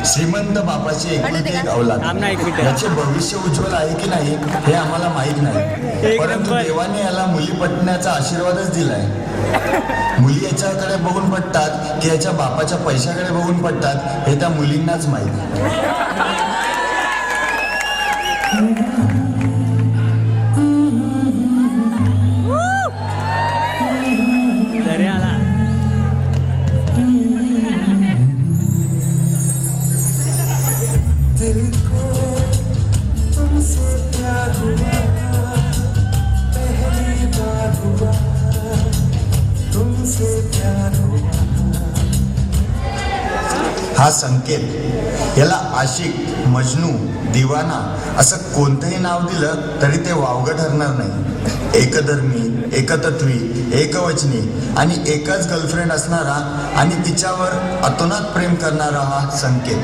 श्रीमंत बापाची एकुलती एक अवलाद. याचे भविष्य उज्ज्वल आहे की नाही हे आम्हाला माहीत नाही, परंतु देवाने याला मुली पटण्याचा आशीर्वादच दिलाय. मुली याच्याकडे बघून पटतात की याच्या बापाच्या पैशाकडे बघून पटतात हे त्या मुलींनाच माहीत. हा संकेत याला आशिक, मजनू, दिवाना असं कोणतंही नाव दिलं तरी ते वावगं ठरणार नाही. एकधर्मी, एकतत्वी, एकवचनी आणि एकच गर्लफ्रेंड असणारा आणि तिच्यावर अतोनात प्रेम करणारा हा संकेत.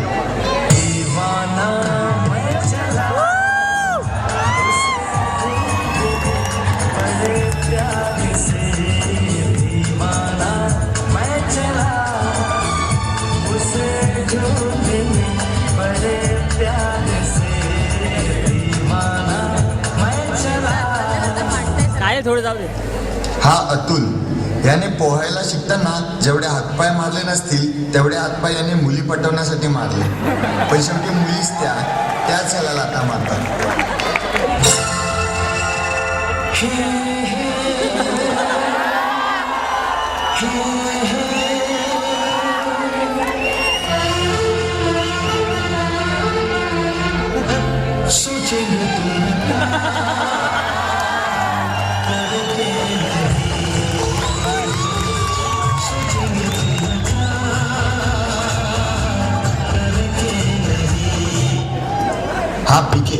थोडं जाऊ दे. हा अतुल याने पोहायला शिकताना जेवढे हातपाय मारले नसतील तेवढे हातपाय याने मुली पटवण्यासाठी मारले, पण शेवटी मुलीच त्याच याला लाथा मारतात. हा पीके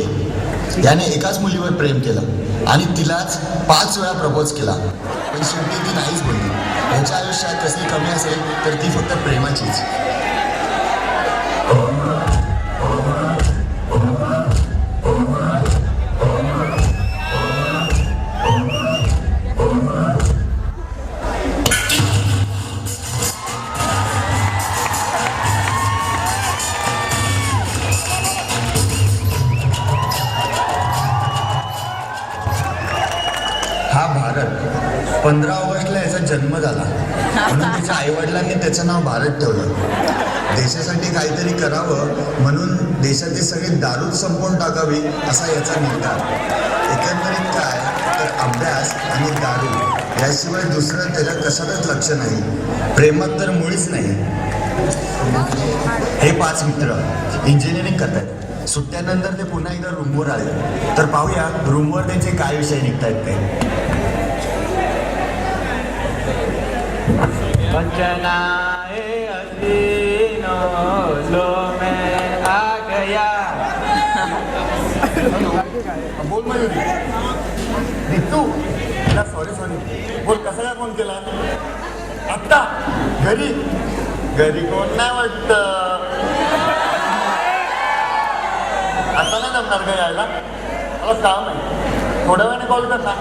याने एकाच मुलीवर प्रेम केलं आणि तिलाच 5 वेळा प्रपोज केला, पण शेवटी ती नाहीच बोलली. याच्या आयुष्यात कसली कमी असेल तर ती फक्त प्रेमाचीच. हा भारत 15 ऑगस्टला याचा जन्म झाला म्हणून त्याच्या आईवडिलांनी त्याचं नाव भारत ठेवलं. देशासाठी काहीतरी करावं म्हणून देशातील सगळी दारूच संपवून टाकावी असा याचा निर्धार. एकंदरीत काय तर अभ्यास आणि दारू याशिवाय दुसरं त्याच्या कशातच लक्ष नाही. प्रेमात तर मुळीच नाही. हे 5 मित्र इंजिनिअरिंग करतात. सुट्ट्यानंतर ते पुन्हा एकदा रूमवर आले, तर पाहूया रूमवर त्यांचे काय विषय निघतायत ते. बोल मयुरी तू सॉरी बोल, कसा काय फोन केला आत्ता? घरी कोण नाही वाटत. आता नाही जमणार का यायला? मला काम आहे, थोड्या वेळाने कॉल कर ना.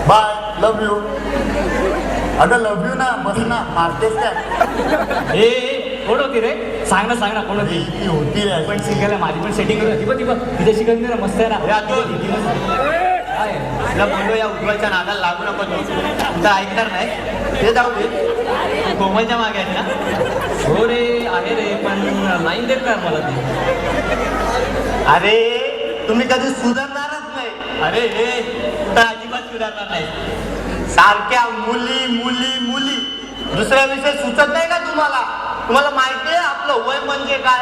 Bye, love you. अगं लव यू ना, बस ना, मारतेस काय? ए कोण होती रे? सांग ना कोण होती? ती होती रे, पण सिंगल माझी पण सेटिंग करू बघ तिथे शिकत ना, मस्त आहे ना. तुला बोललो या उज्ज्वलच्या नादाला लागू नको, तुमचं ऐकणार नाही. ते जाऊ दे, कोमलच्या मागे आहे ना? हो रे, आहे रे, पण नाही देत का मला ते? अरे तुम्ही कधी सुधारणारच नाही. अरे हे कुठं अजिबात सुधारणार नाही. सारख्या मुली मुली मुली, दुसरा विषय सुचत नाही का तुम्हाला? तुम्हाला माहिती आहे आपलं वय म्हणजे काय?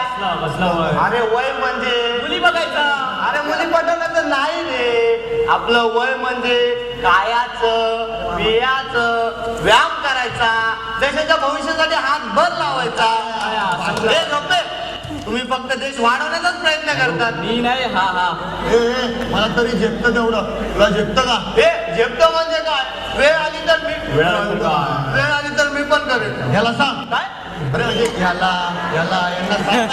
अरे वय म्हणजे मुली बघायचा. अरे मुली पटवण्याचं नाही रे. आपलं वय म्हणजे कायाचं, बियाचं व्यायाम करायचा, देशाच्या भविष्यासाठी हातभर लावायचा. हे गप्पे, तुम्ही फक्त देश वाढवण्याचाच प्रयत्न करतात. मी नाही. हा मला तरी झेपतं तेवढं. तुला झेपतं का? हे झेपतं म्हणजे काय? वेळ आली तर मी पण करेन. ह्याला सांग काय? अरे म्हणजे यांना सांग.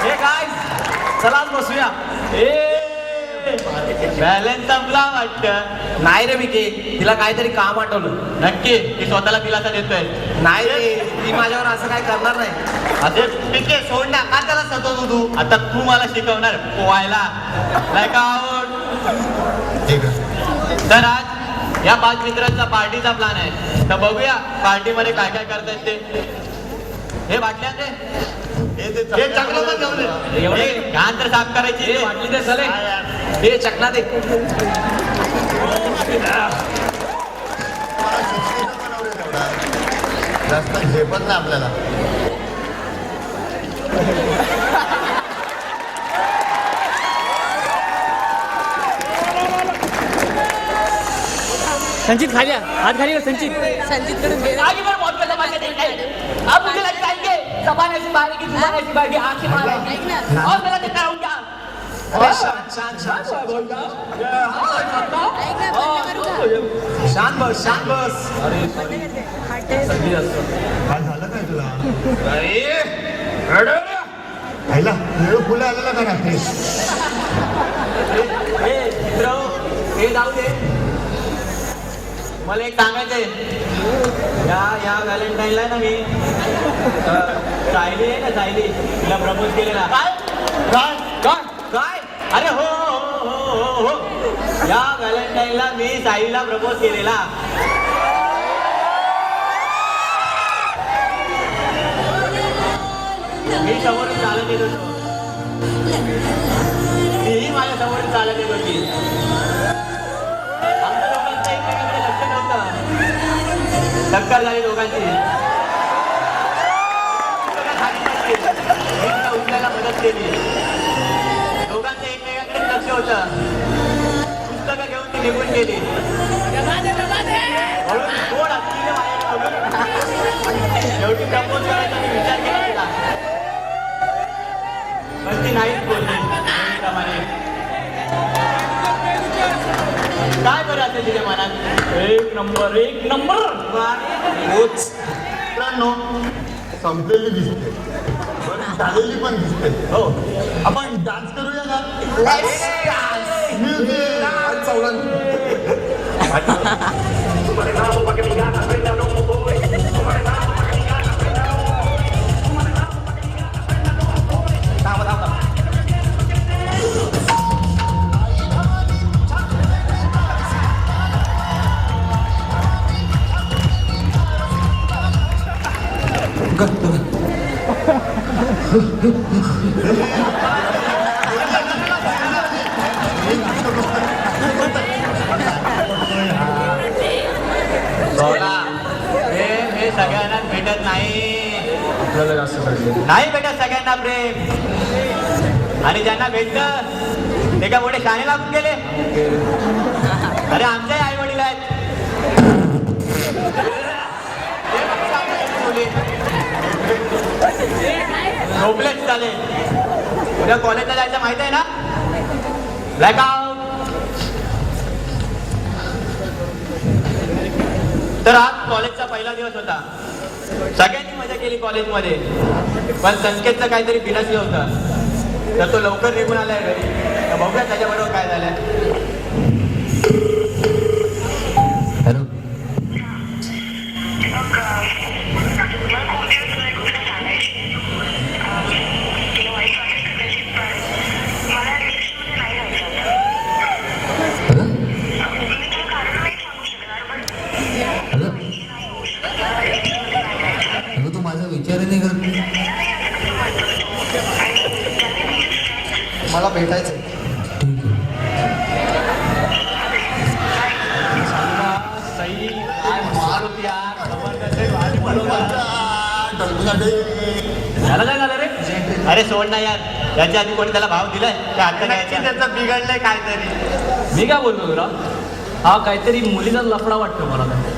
हे काय, चला बसूया. ए बॅलन्स संपला वाटतं. नाही रे विके, तिला काहीतरी काम आठवलं. नक्की ती स्वतःला दिलासा देतोय. नाही रे, ती माझ्यावर असं काय करणार नाही. अरे पिके सोड ना, का त्याला सतवतो तू? आता तू मला शिकवणार पोहायला. Like out. ठीक आहे. तर आज या 5 मित्रांचा पार्टीचा प्लॅन आहे. तर बघूया पार्टीमध्ये काय काय करतायत ते. हे बाटल्या ते हे चांगलं पण घेऊन ये. एवढे? घाण तर साफ करायची हे रे. वाटली ते चले. हे चकना दे. मला 60 बनवले तेवढा. जास्त झेपत ना आपल्याला. संचित खाली आ. हात खाली कर संचित. संजीत कडून घे. आगे बढ़ बहुत पहले बात है। अब मुझे लगता है कि जबान ऐसी बाहरी की जुबान ऐसी बाहरी आंखें मार ऐक ना. और मैं देखता हूँ क्या ऐक ना, बंद करू का? शांत बस, शांत बस. अरे बंद कर दे. हात ठेव. संधी असतो. काय झालं काय तुला? अरे आईला वेळ फुलं आलेला का रात्री? मित्र हे जाऊ दे. मला एक सांगायचंय. या व्हॅलेंटाईनला ना मी सायली आहे ना, सायली तिला प्रपोज केलेला. काय काय काय काय अरे हो हो हो हो हो या व्हॅलेंटाईनला मी सायलीला प्रपोज केलेला. मी समोरून चालत येत होतो, तीही माझ्या समोरून चालत येत होती. आमच्या दोघांचं एकमेकांकडे लक्ष नव्हतं. टक्कर झाली दोघांची. मी तिला उचलायला मदत केली. दोघांचं एकमेकांकडे लक्ष होतं. पुस्तकं घेऊन ती निघून गेली. हळूच थोड हसली माझ्याकडे बघून. शेवटी प्रपोज करायचा मी विचार केला तिला, पण ती नाहीच बोलली. नेहमीप्रमाणे. काय बरं असेल तिच्या मनात? एक नंबर, एक नंबर. होच. मित्रांनो, संपलेली दिसते, बरं झालेली पण दिसते. हो. आपण डान्स करूया का? म्युझिक. बोला. हे सगळ्यांनाच भेटत नाही. आपल्याला जास्त कळलं. नाही भेटत सगळ्यांना प्रेम. आणि ज्यांना भेटत ते का मोठे शाणे लागून गेले. अरे आमच्याही आई वडील आहेत. झोपलेच चालेल. उद्या कॉलेजला जायचं माहित आहे ना? ब्लॅकआउट. तर आज कॉलेजचा पहिला दिवस होता. सगळ्यांनी मजा केली कॉलेजमध्ये, पण संकेतचं काहीतरी बिनसलं होतं. तर तो लवकर निघून आलाय घरी. तर बघूया त्याच्याबरोबर काय झालंय. हॅलो. तू माझा विचार नाही करत. मला भेटायचं. सई काय मार होती यार. त्याला काय झालं रे? अरे सोड ना यार. याच्या आधी कोणी त्याला भाव दिलाय त्या आता त्याचं बिघडलंय काहीतरी. मी काय बोलतो तुला? हा काहीतरी मुलीचा लफडा वाटतो मला तर.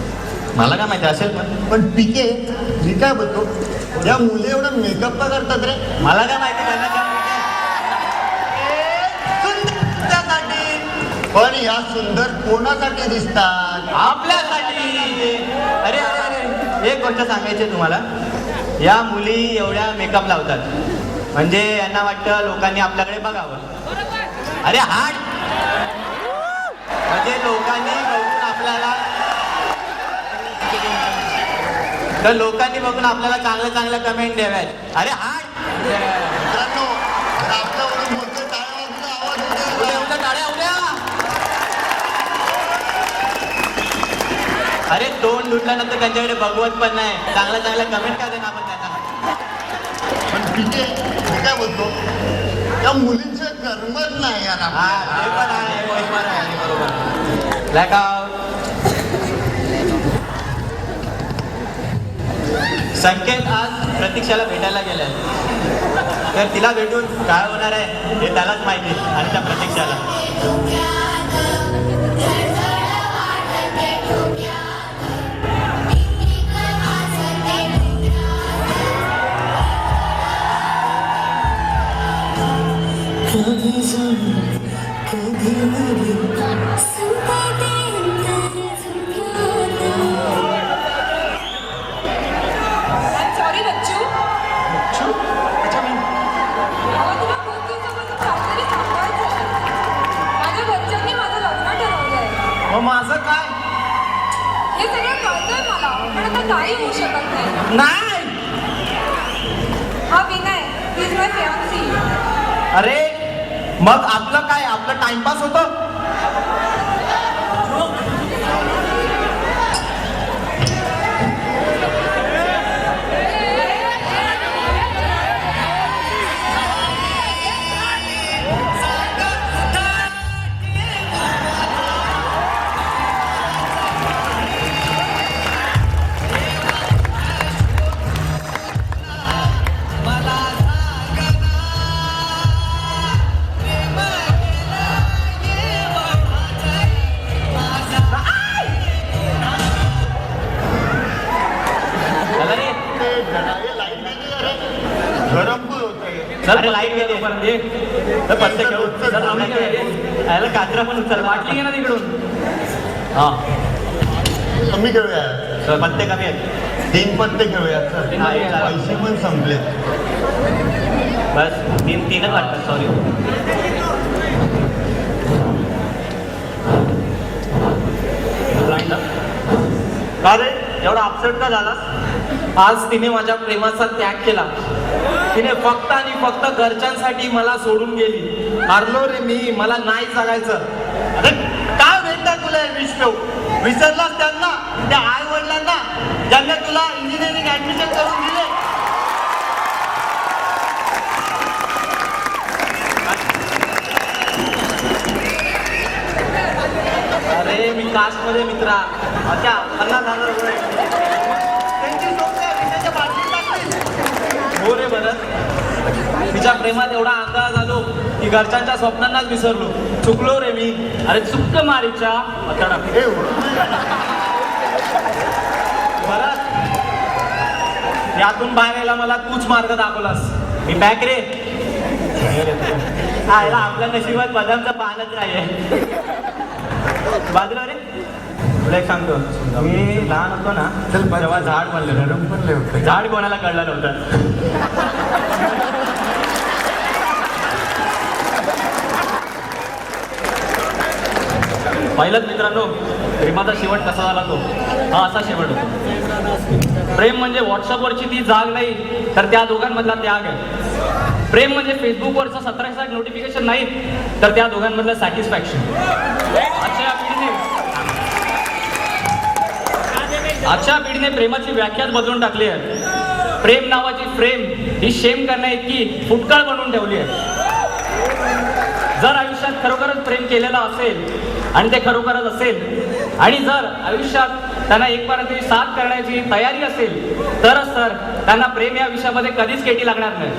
मला काय माहिती असेल, पण पिके, मी काय बोलतो, या मुली एवढा मेकअप का करतात रे? मला काय माहिती त्यांना काय सुंदरसाठी. पण या सुंदर कोणासाठी दिसतात? आपल्यासाठी. अरे अरे अरे एक गोष्ट सांगायची तुम्हाला. या मुली एवढ्या मेकअप लावतात म्हणजे यांना वाटतं लोकांनी आपल्याकडे बघावं. अरे हाट म्हणजे लोकांनी बघून आपल्याला तर लोकांनी बघून आपल्याला चांगल्या कमेंट द्याव्यात. अरे हाय मित्रांनो, जर आपल्यावरून बोलतोय टाळ्या वाजून आवाज होतोय. उद्या टाळ्या उद्या. अरे तोंड लुटल्यानंतर त्यांच्याकडे बघवत पण नाही. चांगल्या कमेंट का देणार आपण त्यांना. पण ठीक आहे, मी काय बोलतो, त्या मुलींचं कर्मच नाही यार हा ते पण आहे, ते पण आहे, बरोबर. Blackout. संकेत आज प्रतीक्षाला भेटायला गेलाय. तर तिला भेटून काय होणार आहे हे त्यालाच माहिती आणि त्या प्रतीक्षाला. सॉरी बच्चू अहो, तुला खूप दिवसापासून काहीतरी सांगायचं. माझ्या घरच्यांनी माझं लग्न ठरवलंय. मग माझं काय हे सगळं कळतंय मला, पण आता काही होऊ शकत नाही. नाही. हा Vinay, he is my fiancée. अरे मग आपलं काय, आपलं टाइमपास होतं. गरम पण होतंय. चल लाईट गेली तर पत्ते घेऊ. चल आम्ही यायला कात्रा पण उचल. वाटली ना तिकडून. हा कमी खेळूया, चल पत्ते कमी आहेत. 3 पत्ते खेळूया. चल. हा, हे चालेल. पैसे पण संपले. बस तीनच वाटतात. सॉरी. का रे एवढा अपसेट का झालास? आज तिने माझ्या प्रेमाचा त्याग केला. तिने फक्त आणि फक्त घरच्यांसाठी मला सोडून गेली. हारलो रे मी, मला नाही जगायचं. अरे काय भेटणार तुला विष ठेवू? विसरलास त्यांना, त्या आई वडिलांना ज्यांना तुला इंजिनिअरिंग ऍडमिशन करून दिले. अरे मी कास्ट मध्ये मित्रा. अच्छा 50,000 रुपये त्यांची सोबत विषयाच्या बाजूला टाकली. हो रे भरत, तिच्या प्रेमात एवढा अंदाज आलो की घरच्यांच्या स्वप्नांनाच विसरलो. चुकलो रे मी. अरे चुक मारीच्या आता भरत, यातून बाहेर यायला मला तूच मार्ग दाखवलास. मी बॅक रे. आयला आपल्या नशिबात बदामचा पानच नाहीये. बाजूला रे. तुला एक सांगतो, मी लहान होतो ना तेव्हा झाड बनलं. गरम पण लय होतंय. झाड कोणाला कळलं नव्हतं. पाहिलं मित्रांनो, प्रेमाचा शेवट कसा झाला तो. हा असा शेवट होतो. प्रेम म्हणजे व्हॉट्सअपवरची ती जाग नाही, तर त्या दोघांमधला त्याग आहे. प्रेम म्हणजे फेसबुकवरचं 17 नोटिफिकेशन नाही, तर त्या दोघांमधलं सॅटिस्फॅक्शन. आजच्या पिढीने प्रेमाची व्याख्याच बदलून टाकली आहे. प्रेम नावाची फ्रेम ही शेम करण्या इतकी फुटकळ बनवून ठेवली आहे. जर आयुष्यात खरोखरच प्रेम केलेलं असेल आणि ते खरोखरच असेल, आणि जर आयुष्यात त्यांना एकपर्यंत साथ करण्याची तयारी असेल, तरच तर त्यांना प्रेम या विषयामध्ये कधीच केटी लागणार नाही.